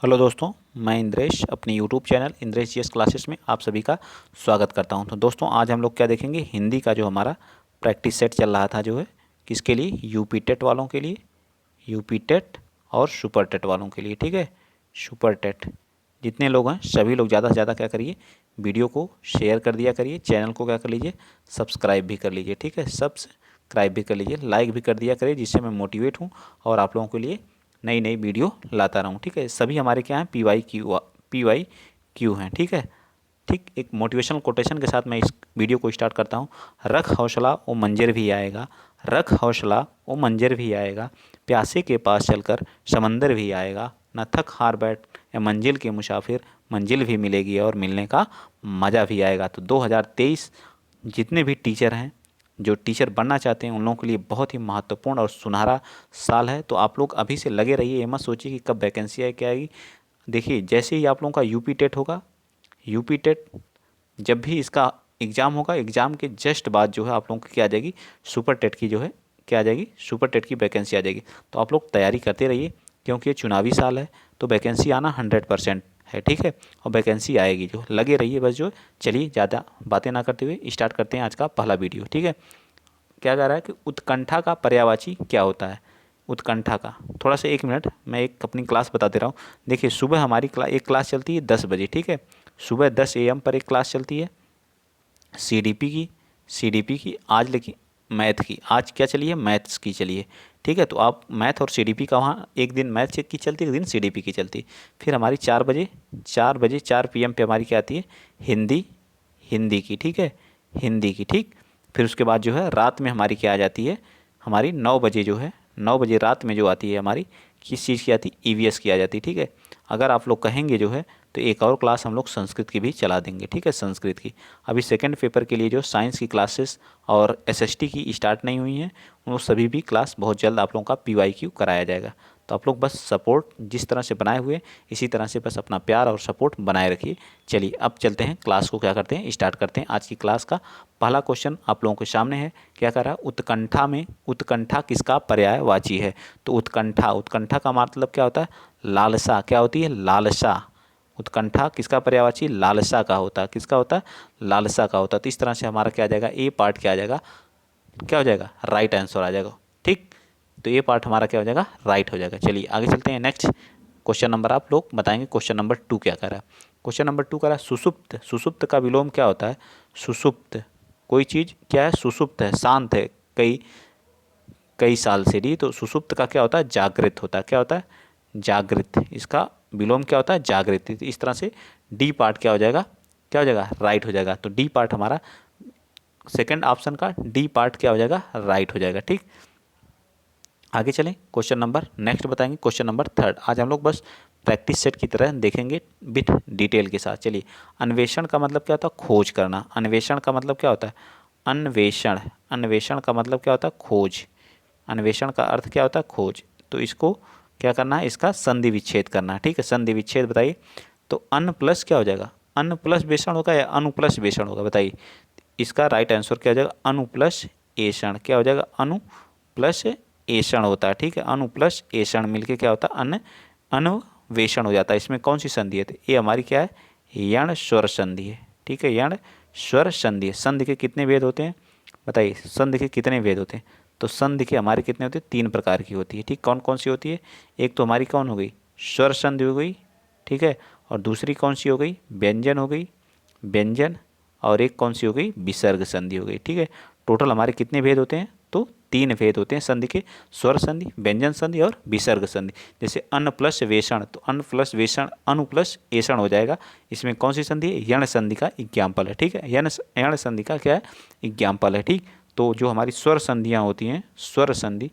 Hello दोस्तों, मैं इंद्रेश अपनी YouTube channel Indresh GS classes में आप सभी का स्वागत करता हूं। तो दोस्तों, आज हम लोग क्या देखेंगे, हिंदी का जो हमारा प्रैक्टिस सेट चल रहा था जो है किसके लिए, यूपी टेट वालों के लिए, यूपी टेट और सुपर टेट वालों के लिए। ठीक है, सुपर टेट जितने लोग हैं सभी लोग ज़्यादा से ज़्यादा क्या करिए, वीडियो को शेयर कर दिया करिए, चैनल को क्या कर लीजिए, सब्सक्राइब भी कर लीजिए। ठीक है, सब्सक्राइब भी कर लीजिए, लाइक भी कर दिया करिए, जिससे मैं मोटिवेट हूँ और आप लोगों के लिए नई नई वीडियो लाता रहूँ। ठीक है, सभी हमारे क्या हैं, PYQ हैं। ठीक है, ठीक एक मोटिवेशनल कोटेशन के साथ मैं इस वीडियो को स्टार्ट करता हूँ। रख हौसला वो मंजर भी आएगा, रख हौसला वो मंजर भी आएगा, प्यासे के पास चलकर समंदर भी आएगा, न थक हार बैठ या मंजिल के मुसाफिर, मंजिल भी मिलेगी और मिलने का मज़ा भी आएगा। तो 2023 जितने भी टीचर हैं, जो टीचर बनना चाहते हैं, उन लोगों के लिए बहुत ही महत्वपूर्ण और सुनहरा साल है। तो आप लोग अभी से लगे रहिए, ये मत सोचिए कि कब वैकेंसी आए क्या आएगी। देखिए, जैसे ही आप लोगों का यूपी टेट होगा, यूपी टेट जब भी इसका एग्ज़ाम होगा, एग्ज़ाम के जस्ट बाद जो है आप लोगों की क्या आ जाएगी, सुपर टेट की जो है क्या आ जाएगी, सुपर टेट की वैकेंसी आ जाएगी। तो आप लोग तैयारी करते रहिए, क्योंकि ये चुनावी साल है, तो वैकेंसी आना 100% है। ठीक है, और वैकेंसी आएगी, जो लगे रहिए बस। जो चलिए ज़्यादा बातें ना करते हुए स्टार्ट करते हैं आज का पहला वीडियो। ठीक है, क्या कह रहा है कि उत्कंठा का पर्यायवाची क्या होता है। उत्कंठा का थोड़ा सा, 1 मिनट मैं एक अपनी क्लास बता दे रहा हूँ। देखिए, सुबह हमारी एक क्लास चलती है 10 बजे। ठीक है, सुबह 10 AM पर एक क्लास चलती है सीडीपी की आज, लेकिन मैथ की आज क्या चली है, मैथ्स की चली है। ठीक है, तो आप मैथ और सीडीपी का वहाँ एक दिन मैथ की चलती है, एक दिन सीडीपी की चलती है। फिर हमारी 4 PM पे हमारी क्या आती है, हिंदी हिंदी की। ठीक है, हिंदी की। ठीक, फिर उसके बाद जो है रात में हमारी क्या आ जाती है, हमारी 9 बजे जो है, 9 बजे रात में जो आती है हमारी, किस चीज़ की आती है, ईवीएस की आ जाती है। ठीक है, अगर आप लोग कहेंगे जो है तो एक और क्लास हम लोग संस्कृत की भी चला देंगे। ठीक है, संस्कृत की अभी सेकंड पेपर के लिए जो साइंस की क्लासेस और एसएसटी की स्टार्ट नहीं हुई हैं, वो सभी भी क्लास बहुत जल्द आप लोगों का पीवाईक्यू कराया जाएगा। तो आप लोग बस सपोर्ट जिस तरह से बनाए हुए, इसी तरह से बस अपना प्यार और सपोर्ट बनाए रखिए। चलिए अब चलते हैं, क्लास को क्या करते हैं, स्टार्ट करते हैं। आज की क्लास का पहला क्वेश्चन आप लोगों के सामने है। क्या कर रहा है, उत्कंठा में उत्कंठा किसका पर्यायवाची है। तो उत्कंठा, उत्कंठा का मतलब क्या होता है, लालसा। क्या होती है, लालसा। उत्कंठा किसका पर्यायवाची, लालसा का होता है। किसका होता है, लालसा का होता है। तो इस तरह से हमारा क्या आ जाएगा, ए पार्ट क्या आ जाएगा, क्या हो जाएगा, राइट आंसर आ जाएगा। ठीक, तो ये पार्ट हमारा क्या हो जाएगा, राइट हो जाएगा। चलिए आगे चलते हैं। नेक्स्ट क्वेश्चन नंबर आप लोग बताएंगे, क्वेश्चन नंबर 2 क्या कर रहा है। क्वेश्चन नंबर 2 कर रहा है, सुषुप्त। सुषुप्त का विलोम क्या होता है, सुषुप्त। कोई चीज़ क्या है, सुषुप्त है, शांत है कई कई साल से ली, तो सुषुप्त का क्या होता है, जागृत होता है। क्या होता है, जागृत। इसका विलोम क्या होता है, जागृत। इस तरह से डी पार्ट क्या हो जाएगा, क्या हो जाएगा, राइट हो जाएगा। तो डी पार्ट हमारा सेकंड ऑप्शन का डी पार्ट क्या हो जाएगा, राइट हो जाएगा। ठीक, आगे चलें, क्वेश्चन नंबर नेक्स्ट बताएंगे, क्वेश्चन नंबर 3। आज हम लोग बस प्रैक्टिस सेट की तरह देखेंगे विथ डिटेल के साथ। चलिए, अन्वेषण का मतलब क्या होता है, खोज करना। अन्वेषण का मतलब क्या होता है, अन्वेषण। अन्वेषण का मतलब क्या होता है, खोज। अन्वेषण का अर्थ क्या होता है, खोज। तो इसको क्या करना है, इसका संधि विच्छेद करना है। ठीक है, संधि विच्छेद बताइए। तो अन प्लस क्या हो जाएगा, अन प्लस बेषण होगा या अनु प्लस बेषण होगा, बताइए। इसका राइट आंसर क्या हो जाएगा, अनु प्लस एषण। क्या हो जाएगा, अनु प्लस एषण होता है। ठीक है, अनु प्लस एषण मिलके क्या होता है, अन अन्वेषण हो जाता है। इसमें कौन सी संधि है, तो ये हमारी क्या है, यण स्वर संधि है। ठीक है, यण स्वर संधि है। संधि के कितने भेद होते हैं, बताइए, संधि के कितने भेद होते हैं। तो संधि के हमारे कितने होते हैं, 3 प्रकार की होती है। ठीक, कौन कौन सी होती है, एक तो हमारी कौन हो गई, स्वर संधि हो गई। ठीक है, और दूसरी कौन सी हो गई, व्यंजन हो गई, व्यंजन। और एक कौन सी हो गई, विसर्ग संधि हो गई। ठीक है, टोटल हमारे कितने भेद होते हैं, तो 3 भेद होते हैं संधि के, स्वर संधि, व्यंजन संधि और विसर्ग संधि। जैसे अन्न प्लस वेषण, तो अन्न प्लस वेषण अनु प्लस एषण हो जाएगा। इसमें कौन सी संधि है, यण संधि का एग्जाम्पल है। ठीक है, यण संधि का क्या है, एग्जाम्पल है। ठीक, तो जो हमारी स्वर संधियाँ होती हैं, स्वर संधि,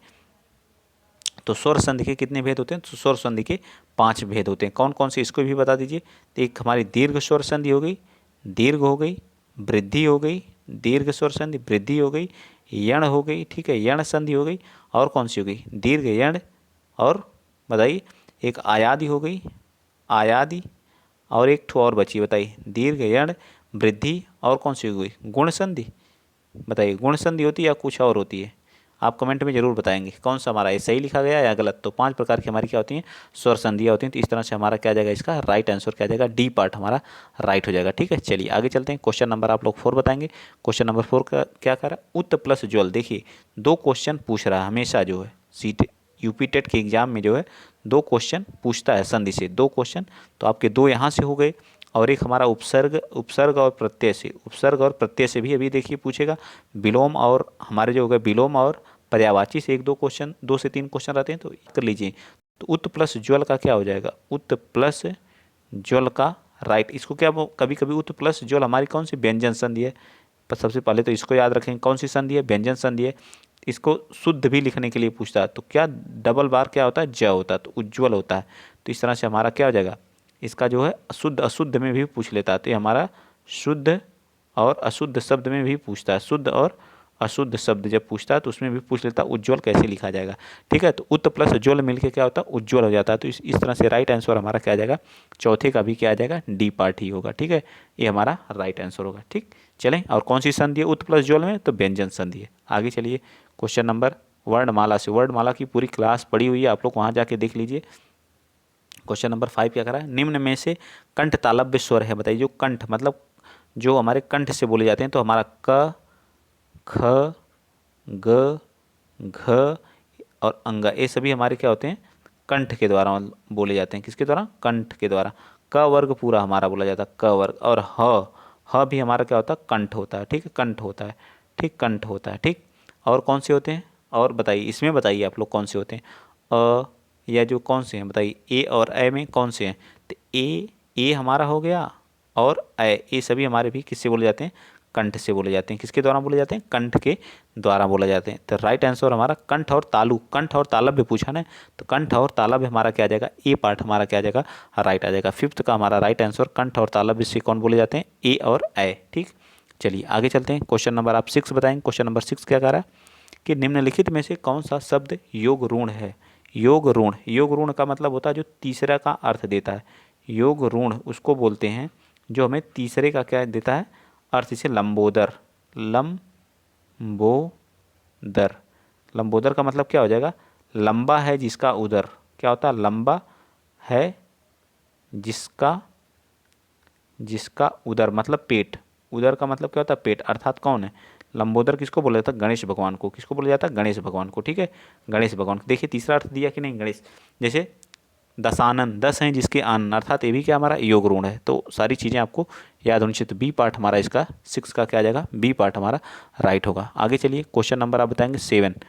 तो स्वर संधि के कितने भेद होते हैं, तो स्वर संधि के 5 भेद होते हैं। कौन कौन से, इसको भी बता दीजिए। तो एक हमारी दीर्घ स्वर संधि हो गई, दीर्घ हो गई, वृद्धि हो गई, दीर्घ स्वर संधि, वृद्धि हो गई, यण हो गई। ठीक है, यण संधि हो गई, और कौन सी हो गई, दीर्घ यण, और बताइए एक आयादी हो गई, आयादी, और एक ठो और बची, बताइए, दीर्घ यण, वृद्धि, और कौन सी हो गई, गुण संधि। बताइए, गुण संधि होती है या कुछ और होती है, आप कमेंट में जरूर बताएंगे कौन सा हमारा ये सही लिखा गया या गलत। तो 5 प्रकार की हमारी क्या होती हैं, स्वर संधियाँ होती हैं। तो इस तरह से हमारा क्या जाएगा, इसका राइट आंसर क्या जाएगा, डी पार्ट हमारा राइट हो जाएगा। ठीक है, चलिए आगे चलते हैं। क्वेश्चन नंबर आप लोग 4 बताएंगे। क्वेश्चन नंबर 4 का क्या कर रहा है, उत्त प्लस ज्वल। देखिए 2 क्वेश्चन पूछ रहा है हमेशा जो है सीट यूपी टेट के एग्जाम में जो है 2 क्वेश्चन पूछता है संधि से, 2 क्वेश्चन। तो आपके 2 यहाँ से हो गए और एक हमारा उपसर्ग उपसर्ग और प्रत्यय से, उपसर्ग और प्रत्यय से भी अभी देखिए पूछेगा। विलोम और हमारे जो हो गए विलोम और पर्यायवाची से 1-2 क्वेश्चन, 2 से 3 क्वेश्चन रहते हैं। तो कर लीजिए। तो उत्त प्लस ज्वल का क्या हो जाएगा, उत्त प्लस ज्वल का राइट। इसको क्या कभी कभी उत्त प्लस ज्वल हमारी कौन सी व्यंजन संधि है, पर सबसे पहले तो इसको याद रखेंगे कौन सी संधि है, व्यंजन संधि है। इसको शुद्ध भी लिखने के लिए पूछता है तो क्या डबल बार क्या होता है, ज होता है, तो उज्ज्वल होता है। तो इस तरह से हमारा क्या हो जाएगा, इसका जो है शुद्ध अशुद्ध में भी पूछ लेता है। तो ये हमारा शुद्ध और अशुद्ध शब्द में भी पूछता है, शुद्ध और अशुद्ध शब्द जब पूछता है तो उसमें भी पूछ लेता है उज्ज्वल कैसे लिखा जाएगा। ठीक है, तो उत्त प्लस ज्वल मिलके क्या होता है, उज्ज्वल हो जाता है। तो इस तरह से राइट आंसर हमारा क्या आ जाएगा, चौथे का भी क्या आ जाएगा, डी पार्ट ही होगा। ठीक है, ये हमारा राइट आंसर होगा। ठीक, चलें। और कौन सी संधि है उत्त प्लस ज्वल में, तो व्यंजन संधि है। आगे चलिए क्वेश्चन नंबर वर्णमाला से, वर्णमाला की पूरी क्लास पड़ी हुई है, आप लोग वहाँ जाके देख लीजिए। क्वेश्चन नंबर 5 क्या करा है, निम्न में से कंठ तालव्य स्वर है बताइए। जो कंठ मतलब जो हमारे कंठ से बोले जाते हैं, तो हमारा क, ख, ग, घ और अंग, ये सभी हमारे क्या होते हैं, कंठ के द्वारा बोले जाते हैं। किसके द्वारा, कंठ के द्वारा। क वर्ग पूरा हमारा बोला जाता है, क वर्ग। और ह भी हमारा क्या होता है, कंठ होता है। ठीक है, कंठ होता है। ठीक, कंठ होता है। ठीक, और कौन से होते हैं, और बताइए इसमें, बताइए आप लोग कौन से होते हैं। अ या जो कौन से हैं बताइए, ए और ए में कौन से हैं। तो ए हमारा हो गया और ए, ये सभी हमारे भी किससे बोले जाते हैं, कंठ से बोले जाते हैं। किसके द्वारा बोले जाते हैं, कंठ के द्वारा बोले जाते हैं। तो राइट आंसर हमारा कंठ और तालु, कंठ और तालव्य भी पूछा ना, तो कंठ और तालव्य हमारा क्या आ जाएगा, ए पार्ट हमारा क्या आ जाएगा, राइट आ जाएगा। 5th का हमारा राइट आंसर कंठ और तालव्य से कौन बोले जाते हैं, ए और ए। ठीक, चलिए आगे चलते हैं। क्वेश्चन नंबर आप 6 बताएंगे। क्वेश्चन नंबर 6 क्या कह रहा है कि निम्नलिखित में से कौन सा शब्द योग ऋण है। योग ऋण, योग ऋण का मतलब होता है जो तीसरा का अर्थ देता है। योग ऋण उसको बोलते हैं जो हमें तीसरे का क्या देता है, अर्थ। इसे लंबोदर, लंबोदर, लंबोदर का मतलब क्या हो जाएगा, लंबा है जिसका उदर, क्या होता है, लंबा है जिसका उदर मतलब पेट। उदर का मतलब क्या होता है, पेट, अर्थात कौन है, लंबोदर किसको बोला जाता है, गणेश भगवान को। किसको बोला जाता है, गणेश भगवान को। ठीक है, गणेश भगवान को। देखिए तीसरा अर्थ दिया कि नहीं, गणेश। जैसे दशानन, 10 हैं जिसके आनन, अर्थात ये भी क्या हमारा योग ऋण है। तो सारी चीज़ें आपको याद होनी चाहिए। तो बी पार्ट हमारा इसका 6 का क्या आ जाएगा, बी पार्ट हमारा राइट होगा। आगे चलिए क्वेश्चन नंबर आप बताएंगे 7।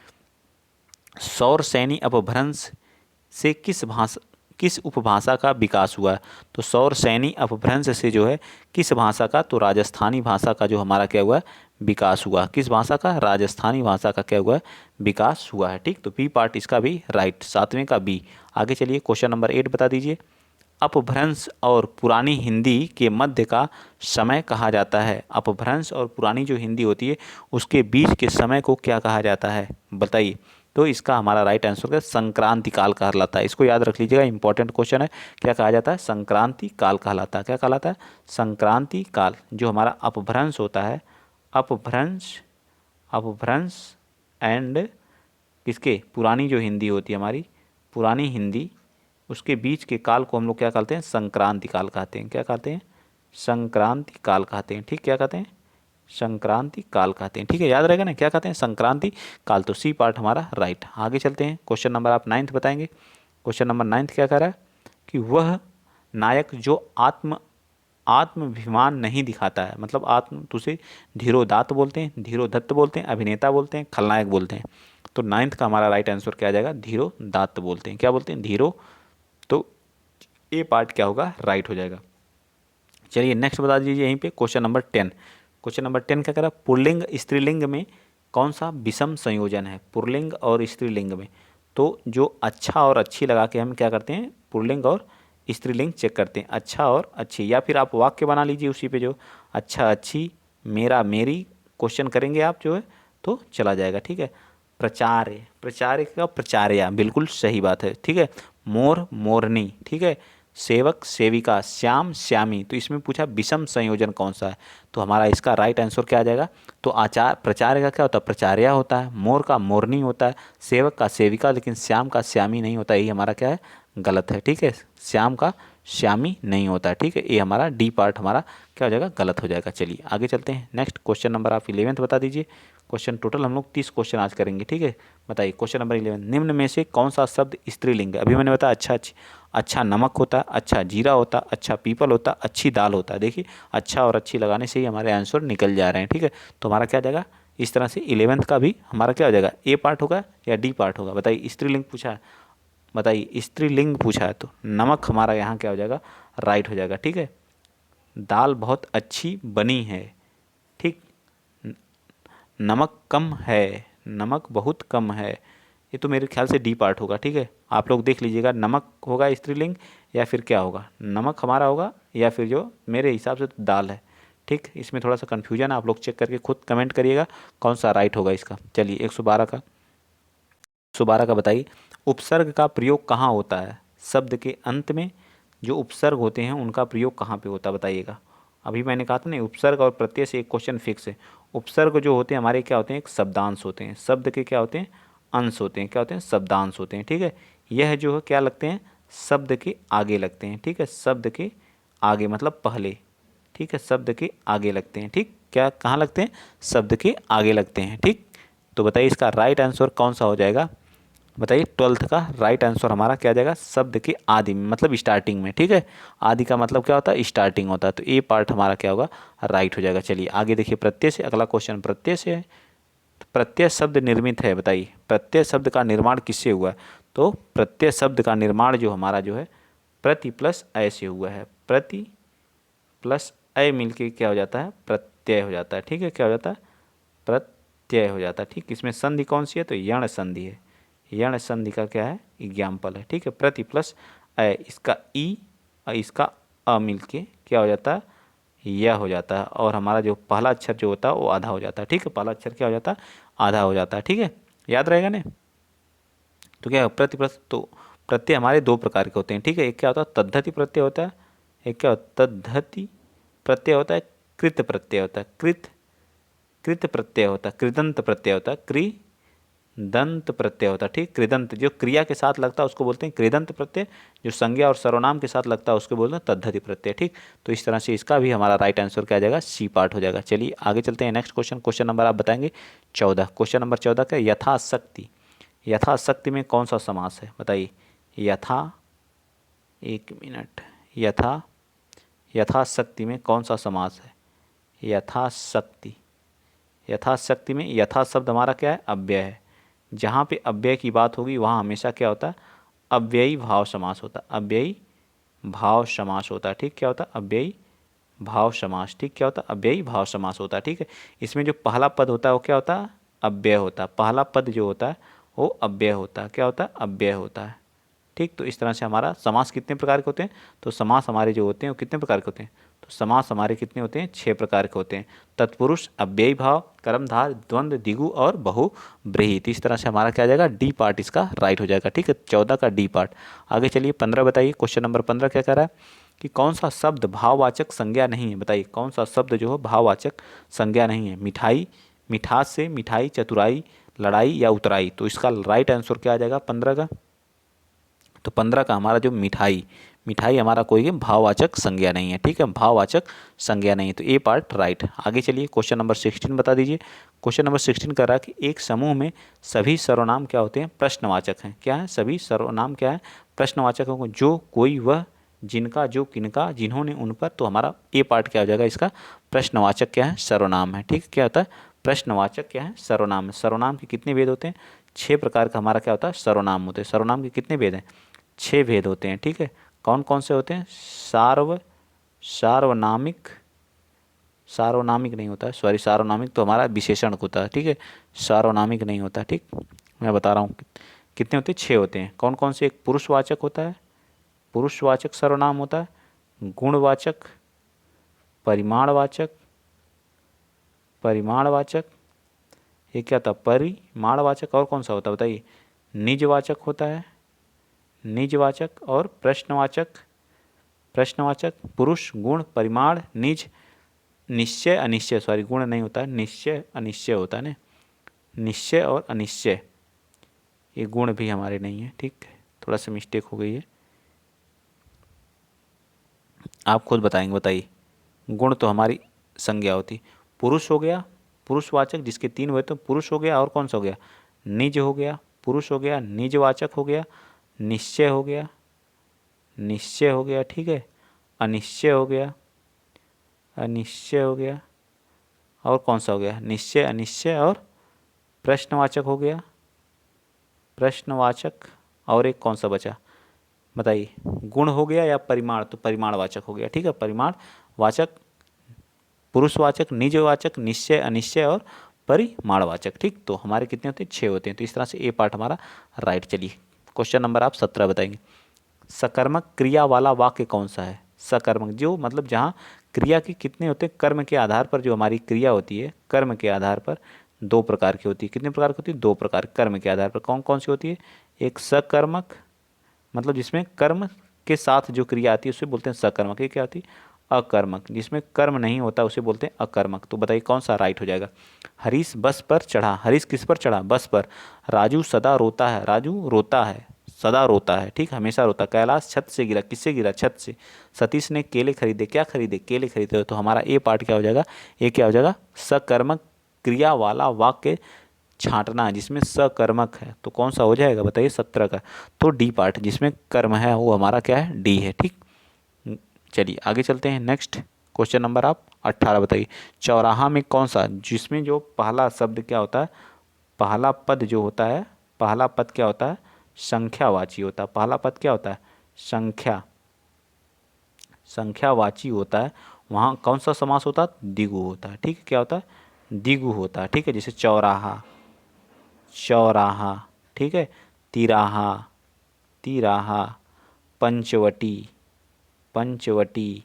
सौर सैनी अपभ्रंश से किस उपभाषा का विकास हुआ है। तो सौर सैनी अपभ्रंश से जो है किस भाषा का, तो राजस्थानी भाषा का जो हमारा क्या हुआ है, विकास हुआ। किस भाषा का, राजस्थानी भाषा का क्या हुआ है, विकास हुआ है। ठीक, तो बी पार्ट इसका भी राइट, 7वें का बी। आगे चलिए क्वेश्चन नंबर 8 बता दीजिए। अपभ्रंश और पुरानी हिंदी के मध्य का समय कहा जाता है। अपभ्रंश और पुरानी जो हिंदी होती है उसके बीच के समय को क्या कहा जाता है, बताइए। तो इसका हमारा राइट आंसर क्या, संक्रांति काल कहलाता है। इसको याद रख लीजिएगा, इंपॉर्टेंट क्वेश्चन है। क्या कहा जाता है, संक्रांति काल कहलाता है। क्या कहलाता है, संक्रांति काल। जो हमारा अपभ्रंश होता है, अपभ्रंश, अपभ्रंश एंड किसके, पुरानी जो हिंदी होती है हमारी, पुरानी हिंदी, उसके बीच के काल को हम लोग क्या कहते हैं, संक्रांति काल कहते हैं। क्या कहते हैं, संक्रांति काल कहते हैं। ठीक, क्या कहते हैं, संक्रांति काल कहते हैं। ठीक है, याद रहेगा ना, क्या कहते हैं, संक्रांति काल। तो सी पार्ट हमारा राइट। आगे चलते हैं। क्वेश्चन नंबर आप 9th बताएंगे। क्वेश्चन नंबर 9th क्या कह रहा है कि वह नायक जो आत्माभिमान नहीं दिखाता है, मतलब आत्म, तो उसे धीरोदात्त बोलते हैं, धीरोदत्त बोलते हैं, अभिनेता बोलते हैं, खलनायक बोलते हैं। तो 9th का हमारा राइट आंसर क्या आ जाएगा, धीरोदात्त बोलते हैं। क्या बोलते हैं, धीरो। तो ए पार्ट क्या होगा, राइट हो जाएगा। चलिए नेक्स्ट बता दीजिए यहीं पे क्वेश्चन नंबर 10। क्वेश्चन नंबर 10 क्या कह रहा है, पुल्लिंग स्त्रीलिंग में कौन सा विषम संयोजन है। पुल्लिंग और स्त्रीलिंग में, तो जो अच्छा और अच्छी लगा के हम क्या करते हैं, पुल्लिंग और स्त्रीलिंग चेक करते हैं। अच्छा और अच्छी, या फिर आप वाक्य बना लीजिए उसी पे, जो अच्छा अच्छी, मेरा मेरी, क्वेश्चन करेंगे आप जो है तो चला जाएगा। ठीक है, प्रचार्य, प्रचार्य का प्रचार्या, बिल्कुल सही बात है। ठीक है, मोर मोरनी। ठीक है, सेवक सेविका, श्याम श्यामी, तो इसमें पूछा विषम संयोजन कौन सा है, तो हमारा इसका राइट आंसर क्या आ जाएगा। तो आचार प्रचार्य का क्या होता है, प्रचार्या होता है, मोर का मोरनी होता है, सेवक का सेविका, लेकिन श्याम का श्यामी नहीं होता, यही हमारा क्या है, गलत है। ठीक है, श्याम का श्यामी नहीं होता है। ठीक है, ये हमारा डी पार्ट हमारा क्या हो जाएगा, गलत हो जाएगा। चलिए आगे चलते हैं। नेक्स्ट क्वेश्चन नंबर आप 11th बता दीजिए। क्वेश्चन टोटल हम लोग 30 क्वेश्चन आज करेंगे। ठीक है, बताइए क्वेश्चन नंबर 11, निम्न में से कौन सा शब्द स्त्रीलिंग है। अभी मैंने बताया अच्छा अच्छा नमक होता है, अच्छा जीरा होता है, अच्छा पीपल होता है, अच्छी दाल होता है। देखिए अच्छा और अच्छी लगाने से ही हमारे आंसर निकल जा रहे हैं। ठीक है, तो हमारा क्या जाएगा, इस तरह से 11th का भी हमारा क्या हो जाएगा, ए पार्ट होगा या डी पार्ट होगा। बताइए स्त्रीलिंग पूछा है, बताइए स्त्रीलिंग पूछा है तो नमक हमारा यहाँ क्या हो जाएगा, राइट हो जाएगा। ठीक है, दाल बहुत अच्छी बनी है। ठीक, नमक कम है, नमक बहुत कम है, ये तो मेरे ख्याल से डी पार्ट होगा। ठीक है, आप लोग देख लीजिएगा, नमक होगा स्त्रीलिंग या फिर क्या होगा, नमक हमारा होगा या फिर जो मेरे हिसाब से तो दाल है। ठीक, इसमें थोड़ा सा कन्फ्यूजन है, आप लोग चेक करके खुद कमेंट करिएगा कौन सा राइट होगा इसका। चलिए 112 का बताइए, उपसर्ग का प्रयोग कहाँ होता है। शब्द के अंत में जो उपसर्ग होते हैं उनका प्रयोग कहाँ पे होता है, बताइएगा। अभी मैंने कहा था ना, उपसर्ग और प्रत्यय से एक क्वेश्चन फिक्स है। उपसर्ग जो होते हैं हमारे क्या होते हैं, एक शब्दांश होते हैं, शब्द के क्या होते हैं, अंश होते हैं, क्या होते हैं, शब्दांश होते हैं। ठीक है, यह जो है क्या लगते हैं, शब्द के आगे लगते हैं। ठीक है, शब्द के आगे मतलब पहले। ठीक है, शब्द के आगे लगते हैं। ठीक, क्या कहाँ लगते हैं, शब्द के आगे लगते हैं। ठीक, तो बताइए इसका राइट आंसर कौन सा हो जाएगा, बताइए 12th का राइट आंसर हमारा क्या आ जाएगा, शब्द के आदि में मतलब स्टार्टिंग में। ठीक है, आदि का मतलब क्या होता है, स्टार्टिंग होता है, तो ए पार्ट हमारा क्या होगा, राइट हो जाएगा। चलिए आगे देखिए, प्रत्यय से अगला क्वेश्चन प्रत्यय से है। तो प्रत्यय शब्द निर्मित है, बताइए प्रत्यय शब्द का निर्माण किससे हुआ है। तो प्रत्यय शब्द का निर्माण जो हमारा जो है प्रति प्लस अय से हुआ है। प्रति प्लस अय मिलके क्या हो जाता है, प्रत्यय हो जाता है। ठीक है, क्या हो जाता है, प्रत्यय हो जाता है। ठीक, इसमें संधि कौन सी है, तो यण संधि है। यण संधि का क्या है, एग्जाम्पल है। ठीक है, प्रति प्लस अय, इसका ई और इसका अ मिलके क्या हो जाता है, यह हो जाता है, और हमारा जो पहला अक्षर जो होता है वो आधा हो जाता है। ठीक है, पहला अक्षर क्या हो जाता है, आधा हो जाता है। ठीक है, याद रहेगा ना। तो क्या प्रति प्लस, तो प्रत्यय हमारे दो प्रकार के होते हैं। ठीक है, एक क्या होता है, तद्धति प्रत्यय होता है, एक क्या होता है, तद्धति प्रत्यय होता है, कृत प्रत्यय होता है, कृत प्रत्यय होता है, कृदंत प्रत्यय होता है, दंत प्रत्यय होता है। ठीक, कृदंत जो क्रिया के साथ लगता है उसको बोलते हैं कृदंत प्रत्यय, जो संज्ञा और सर्वनाम के साथ लगता है उसको बोलते हैं तद्धति प्रत्यय। ठीक, तो इस तरह से इसका भी हमारा राइट आंसर क्या आ जाएगा, सी पार्ट हो जाएगा। चलिए आगे चलते हैं, नेक्स्ट क्वेश्चन, क्वेश्चन नंबर आप बताएंगे 14। क्वेश्चन नंबर 14 का, यथाशक्ति, यथाशक्ति में कौन सा समास है, बताइए। यथा, एक मिनट, यथा, यथाशक्ति में कौन सा समास है, यथाशक्ति, यथाशक्ति में यथा शब्द हमारा क्या है, अव्यय है। जहाँ पे अव्यय की बात होगी वहाँ हमेशा क्या होता है, अव्ययी भाव समास होता है, अव्ययी भाव समास होता है। ठीक, क्या होता है, अव्ययी भाव समास। ठीक, क्या होता है, अव्ययी भाव समास होता है। ठीक है, इसमें जो पहला पद होता है वो क्या होता है, अव्यय होता है। पहला पद जो होता है वो अव्यय होता है, क्या होता है, अव्यय होता है। ठीक, तो इस तरह से हमारा समास कितने प्रकार के होते हैं, तो समास हमारे जो होते हैं वो कितने प्रकार के होते हैं, तो समास हमारे कितने होते हैं, 6 प्रकार के होते हैं। तत्पुरुष, अव्ययी भाव, कर्मधार, द्वंद्व, द्विगु और बहुब्रीहि। इस तरह से हमारा क्या आ जाएगा, डी पार्ट इसका राइट हो जाएगा। ठीक है, 14 का डी पार्ट। आगे चलिए 15 बताइए, क्वेश्चन नंबर 15 क्या कह रहा है कि कौन सा शब्द भाववाचक संज्ञा नहीं है। बताइए कौन सा शब्द जो है भाववाचक संज्ञा नहीं है। मिठाई, मिठास से मिठाई, चतुराई, लड़ाई या उतराई। तो इसका राइट आंसर क्या आ जाएगा 15 का, तो 15 का हमारा जो मिठाई, मिठाई हमारा कोई भाववाचक संज्ञा नहीं है। ठीक है, भाववाचक संज्ञा नहीं है, तो ए पार्ट राइट। आगे चलिए क्वेश्चन नंबर 16 बता दीजिए। क्वेश्चन नंबर 16 कर रहा है कि एक समूह में सभी सर्वनाम क्या होते हैं, प्रश्नवाचक हैं। क्या है, सभी सर्वनाम क्या है, प्रश्नवाचक होंगे। जो, कोई, वह, जिनका, जो, किनका, जिन्होंने, उन पर। तो हमारा ए पार्ट क्या हो जाएगा इसका, प्रश्नवाचक क्या है, सर्वनाम है। ठीक है, क्या होता है, प्रश्नवाचक क्या है, सर्वनाम है। सर्वनाम के कितने भेद होते हैं, 6 प्रकार का हमारा क्या होता है, सर्वनाम होते हैं। सर्वनाम के कितने भेद हैं, 6 भेद होते हैं। ठीक है, कौन कौन से होते हैं, सार्वनामिक, सार्वनामिक नहीं होता है, सॉरी, सार्वनामिक तो हमारा विशेषण होता है। ठीक है, सार्वनामिक नहीं होता। ठीक, मैं बता रहा हूँ कितने होते हैं, 6 होते हैं। कौन कौन से, एक पुरुषवाचक होता है, पुरुषवाचक सर्वनाम होता है, गुणवाचक, परिमाणवाचक, परिमाणवाचक, ये क्या था, परिमाणवाचक, और कौन सा होता है बताइए, निजवाचक होता है, निजवाचक और प्रश्नवाचक, प्रश्नवाचक, पुरुष, गुण, परिमाण, निज, निश्चय अनिश्चय, सॉरी गुण नहीं होता है, निश्चय अनिश्चय होता है ना, निश्चय और अनिश्चय, ये गुण भी हमारे नहीं है, ठीक है, थोड़ा सा मिस्टेक हो गई है, आप खुद बताएंगे, बताइए। गुण तो हमारी संज्ञा होती। पुरुष हो गया, पुरुषवाचक जिसके 3 हुए तो पुरुष हो गया, और कौन सा हो गया, निज हो गया, पुरुष हो गया, निजवाचक हो गया, निश्चय हो गया, निश्चय हो गया, ठीक है, अनिश्चय हो गया, अनिश्चय हो गया, और कौन सा हो गया, निश्चय अनिश्चय, और प्रश्नवाचक हो गया, प्रश्नवाचक, और एक कौन सा बचा, बताइए। गुण हो गया या परिमाण, तो परिमाणवाचक हो गया, ठीक है, परिमाणवाचक, पुरुषवाचक, निजवाचक, निश्चय अनिश्चय, और परिमाणवाचक, ठीक। तो हमारे कितने होते हैं, 6 होते हैं। तो इस तरह से ए पार्ट हमारा राइट। चलिए क्वेश्चन नंबर आप 17 बताएंगे। सकर्मक क्रिया वाला वाक्य कौन सा है। सकर्मक जो मतलब जहाँ क्रिया के कितने होते हैं, कर्म के आधार पर जो हमारी क्रिया होती है, कर्म के आधार पर 2 प्रकार की होती है। कितने प्रकार की होती है, 2 प्रकार। कर्म के आधार पर कौन कौन सी होती है, एक सकर्मक मतलब जिसमें कर्म के साथ जो क्रिया आती है उसे बोलते हैं सकर्मक। ये क्या होती है, अकर्मक, जिसमें कर्म नहीं होता उसे बोलते हैं अकर्मक। तो बताइए कौन सा राइट हो जाएगा। हरीश बस पर चढ़ा, हरीश किस पर चढ़ा, बस पर। राजू सदा रोता है, राजू रोता है, सदा रोता है, ठीक, हमेशा रोता। कैलाश छत से गिरा, किससे गिरा, छत से। सतीश ने केले खरीदे, क्या खरीदे, केले खरीदे। तो हमारा ए पार्ट क्या हो जाएगा, ये क्या हो जाएगा, सकर्मक क्रिया वाला वाक्य छांटना जिसमें सकर्मक है, तो कौन सा हो जाएगा बताइए, 17 का। तो डी पार्ट जिसमें कर्म है वो हमारा क्या है, डी है, ठीक। चलिए आगे चलते हैं। नेक्स्ट क्वेश्चन नंबर आप 18 बताइए। चौराहा में कौन सा, जिसमें जो पहला शब्द क्या होता है, पहला पद जो होता है, पहला पद क्या होता है, संख्यावाची होता है। पहला पद क्या होता है, संख्यावाची होता है। वहाँ कौन सा समास होता है, द्विगु होता है, ठीक है। क्या होता है, द्विगु होता है, ठीक है। जैसे चौराहा, चौराहा, ठीक है। तिराहा, तिराहा। पंचवटी, पंचवटी।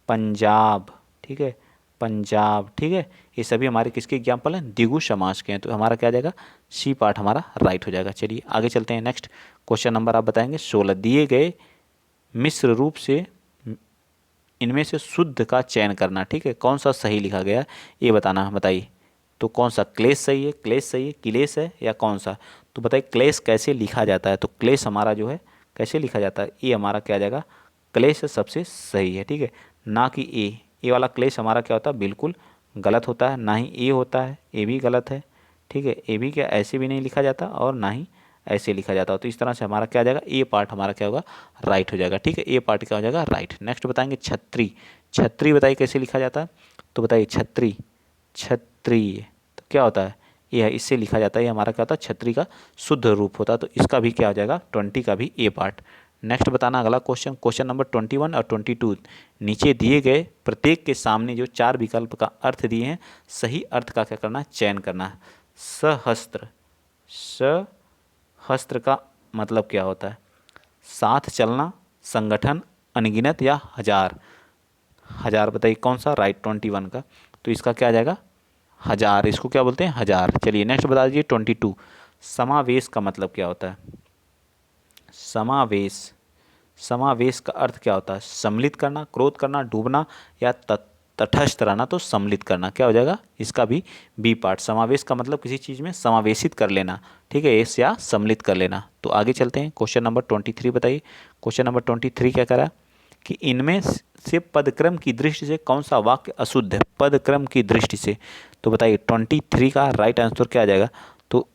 पंजाब, ठीक है, पंजाब, ठीक है। ये सभी हमारे किसके एग्जाम्पल हैं, द्विगु समास के हैं। तो हमारा क्या आ जाएगा, सी पार्ट हमारा राइट हो जाएगा। चलिए आगे चलते हैं। नेक्स्ट क्वेश्चन नंबर आप बताएंगे 16। दिए गए मिश्र रूप से इनमें से शुद्ध का चयन करना, ठीक है। कौन सा सही लिखा गया ये बताना, बताइए। तो कौन सा, क्लेश सही है, क्लेश सही है, क्लेश है, या कौन सा। तो बताइए क्लेश कैसे लिखा जाता है। तो क्लेश हमारा जो है कैसे लिखा जाता है, ये हमारा क्या आ जाएगा, क्लेश सबसे सही है, ठीक है। ना कि ए वाला क्लेश हमारा क्या होता है, बिल्कुल गलत होता है। ना ही ए होता है, ए भी गलत है, ठीक है। ए भी क्या ऐसे भी नहीं लिखा जाता, और ना ही ऐसे लिखा जाता हो। तो इस तरह से हमारा क्या आ जाएगा, ए पार्ट हमारा क्या होगा, राइट हो जाएगा, ठीक है। ए पार्ट क्या हो जाएगा, राइट। नेक्स्ट बताएंगे छत्री। छत्री बताइए कैसे लिखा जाता है। तो बताइए छत्री, छत्री तो क्या होता है, ये है, इससे लिखा जाता है। ये हमारा क्या होता है, छत्री का शुद्ध रूप होता है। तो इसका भी क्या हो जाएगा, 20 का भी ए पार्ट। नेक्स्ट बताना अगला क्वेश्चन, क्वेश्चन नंबर 21 और 22। नीचे दिए गए प्रत्येक के सामने जो 4 विकल्प का अर्थ दिए हैं, सही अर्थ का क्या करना है, चयन करना है। सहस्त्र, सहस्त्र का मतलब क्या होता है, साथ चलना, संगठन, अनगिनत, या हजार। हजार बताइए कौन सा राइट, 21 का। तो इसका क्या आ जाएगा, हजार, इसको क्या बोलते हैं, हजार। चलिए नेक्स्ट बता दीजिए 22। समावेश का मतलब क्या होता है, समावेश, समावेश का अर्थ क्या होता है, सम्मिलित करना, क्रोध करना, डूबना, या तटस्थ रहना। तो सम्मिलित करना क्या हो जाएगा, इसका भी बी पार्ट। समावेश का मतलब किसी चीज़ में समावेशित कर लेना, ठीक है, एस या सम्मिलित कर लेना। तो आगे चलते हैं, क्वेश्चन नंबर 23 बताइए। क्वेश्चन नंबर 23 क्या करा कि इनमें से पदक्रम की दृष्टि से कौन सा वाक्य अशुद्ध है, पदक्रम की दृष्टि से। तो बताइए 23 का राइट आंसर क्या आ जाएगा। तो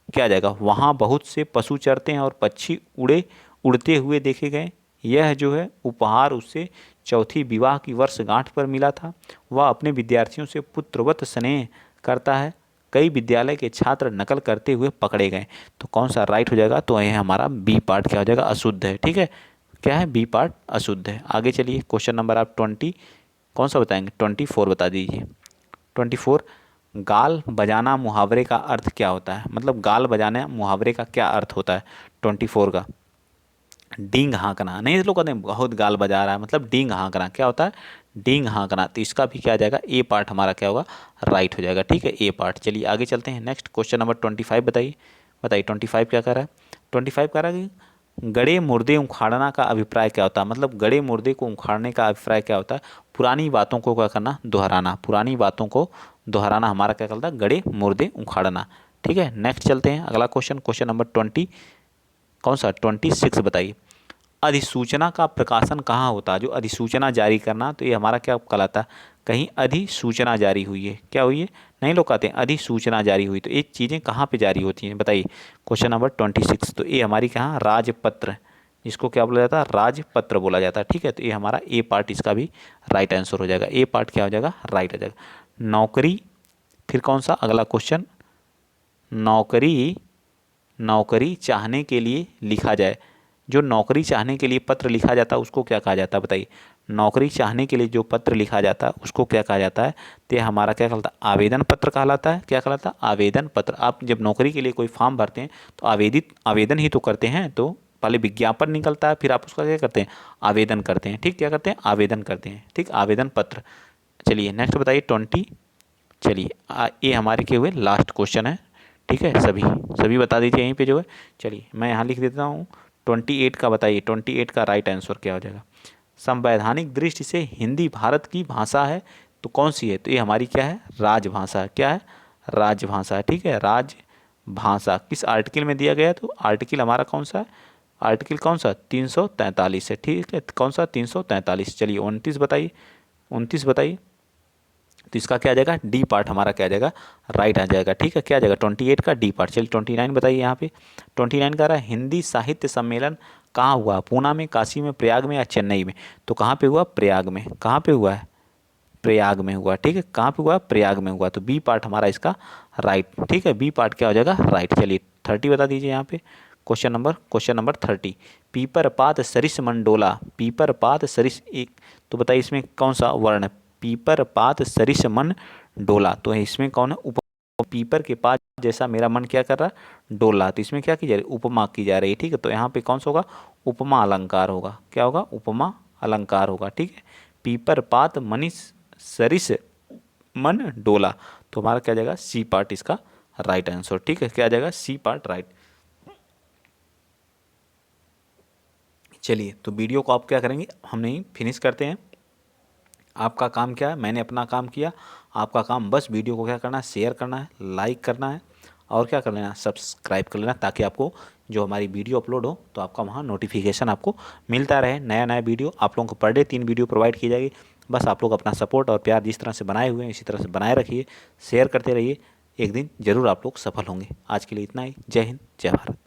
क्या आ जाएगा, वहाँ बहुत से पशु चरते हैं और पक्षी उड़ते हुए देखे गए। यह जो है उपहार उससे चौथी विवाह की वर्षगांठ पर मिला था। वह अपने विद्यार्थियों से पुत्रवत स्नेह करता है। कई विद्यालय के छात्र नकल करते हुए पकड़े गए। तो कौन सा राइट हो जाएगा, तो यह हमारा बी पार्ट क्या हो जाएगा, अशुद्ध है, ठीक है। क्या है, बी पार्ट अशुद्ध है। आगे चलिए क्वेश्चन नंबर आप 20 कौन सा बताएंगे, 24 बता दीजिए। 24 गाल बजाना मुहावरे का अर्थ क्या होता है, मतलब गाल बजाना मुहावरे का क्या अर्थ होता है 24 का। डींग हाँकना, नहीं लोग कहते हैं बहुत गाल बजा रहा है, मतलब डींग हाँकना क्या होता है, डींग हाँकना। तो इसका भी क्या आ जाएगा, ए पार्ट हमारा क्या होगा, राइट हो जाएगा, ठीक है, ए पार्ट। चलिए आगे चलते हैं। नेक्स्ट क्वेश्चन नंबर 25 बताइए, बताइए 25 क्या कर रहा है। 25 कह रहा है कि गड़े मुर्दे उखाड़ना का अभिप्राय क्या होता है, मतलब गड़े मुर्दे को उखाड़ने का अभिप्राय क्या होता है, पुरानी बातों को क्या करना, दोहराना, पुरानी बातों को दोहराना हमारा क्या कहलाता है, गड़े मुर्दे उखाड़ना। ठीक है, नेक्स्ट चलते हैं अगला क्वेश्चन, क्वेश्चन नंबर 20, कौन सा 26 बताइए। अधिसूचना का प्रकाशन कहाँ होता है, जो अधिसूचना जारी करना, तो ये हमारा क्या कहलाता है, कहीं अधिसूचना जारी हुई है, क्या हुई है, नहीं लोग कहते हैं अधिसूचना जारी हुई, तो ये चीज़ें कहाँ पे जारी होती हैं बताइए। क्वेश्चन नंबर 26, तो ये हमारी कहाँ, राजपत्र, इसको क्या बोला जाता है, राजपत्र बोला जाता है। ठीक है, तो ये हमारा ए पार्ट इसका भी राइट आंसर हो जाएगा, ए पार्ट क्या हो जाएगा, राइट हो जाएगा। नौकरी, फिर कौन सा अगला क्वेश्चन, नौकरी, नौकरी चाहने के लिए लिखा जाए, जो नौकरी चाहने के लिए पत्र लिखा जाता है उसको क्या कहा जाता है बताइए। नौकरी चाहने के लिए जो पत्र लिखा जाता है उसको क्या कहा जाता है, तो यह हमारा क्या कहलाता है, आवेदन पत्र कहलाता है। क्या कहलाता है, आवेदन पत्र। आप जब नौकरी के लिए कोई फॉर्म भरते हैं तो आवेदन ही तो करते हैं, तो पहले विज्ञापन निकलता है, फिर आप उसका क्या करते हैं, आवेदन करते हैं। ठीक, क्या करते हैं, आवेदन करते हैं। ठीक, आवेदन पत्र। चलिए नेक्स्ट बताइए 20। चलिए ये हमारे के हुए लास्ट क्वेश्चन है। ठीक है, सभी सभी बता दीजिए यहीं पे जो है। चलिए मैं यहाँ लिख देता हूँ 28 का, बताइए 28 का राइट आंसर क्या हो जाएगा। संवैधानिक दृष्टि से हिंदी भारत की भाषा है तो कौन सी है, तो ये हमारी क्या है, राजभाषा है। क्या है, राजभाषा है। ठीक है, राजभाषा किस आर्टिकल में दिया गया है, तो आर्टिकल हमारा कौन सा है, आर्टिकल कौन सा, 343 है। ठीक है, कौन सा, 343। चलिए 29 बताइए, 29 बताइए, तो इसका क्या आ जाएगा, डी पार्ट हमारा क्या आ जाएगा, राइट आ जाएगा। ठीक है, क्या आ जाएगा 28 का डी पार्ट। चलिए 29 बताइए, यहाँ पे 29 का रहा है, हिंदी साहित्य सम्मेलन कहाँ हुआ, पूना में, काशी में, प्रयाग में या चेन्नई में, तो कहाँ पे हुआ, प्रयाग में। कहाँ पे हुआ है, प्रयाग में हुआ। ठीक है, कहाँ पे हुआ, प्रयाग में हुआ, तो बी पार्ट हमारा इसका राइट। ठीक है, बी पार्ट क्या हो जाएगा, राइट। चलिए 30 बता दीजिए यहाँ पे, क्वेश्चन नंबर 30, पीपर पात सरिस मंडोला, पीपर पात सरिस एक, तो बताइए इसमें कौन सा वर्ण है, पीपर पात सरिस मन डोला, तो इसमें कौन है, पीपर के पात जैसा मेरा मन क्या कर रहा है, डोला, तो इसमें क्या की जा रही है, उपमा की जा रही है। ठीक है, तो यहाँ पे कौन सा होगा, उपमा अलंकार होगा। क्या होगा, उपमा अलंकार होगा। ठीक है, पीपर पात मनीष सरिस मन डोला, तो हमारा क्या जाएगा, सी पार्ट इसका राइट आंसर। ठीक है, क्या जाएगा, सी पार्ट राइट। चलिए तो वीडियो को आप क्या करेंगे, हम नहीं फिनिश करते हैं। आपका काम क्या है, मैंने अपना काम किया, आपका काम बस वीडियो को क्या करना है, शेयर करना है, लाइक करना है, और क्या कर लेना, सब्सक्राइब कर लेना, ताकि आपको जो हमारी वीडियो अपलोड हो तो आपका वहाँ नोटिफिकेशन आपको मिलता रहे। नया नया वीडियो आप लोगों को पर डे 3 वीडियो प्रोवाइड की जाएगी। बस आप लोग अपना सपोर्ट और प्यार जिस तरह से बनाए हुए हैं इसी तरह से बनाए रखिए, शेयर करते रहिए, एक दिन ज़रूर आप लोग सफल होंगे। आज के लिए इतना ही, जय हिंद, जय भारत।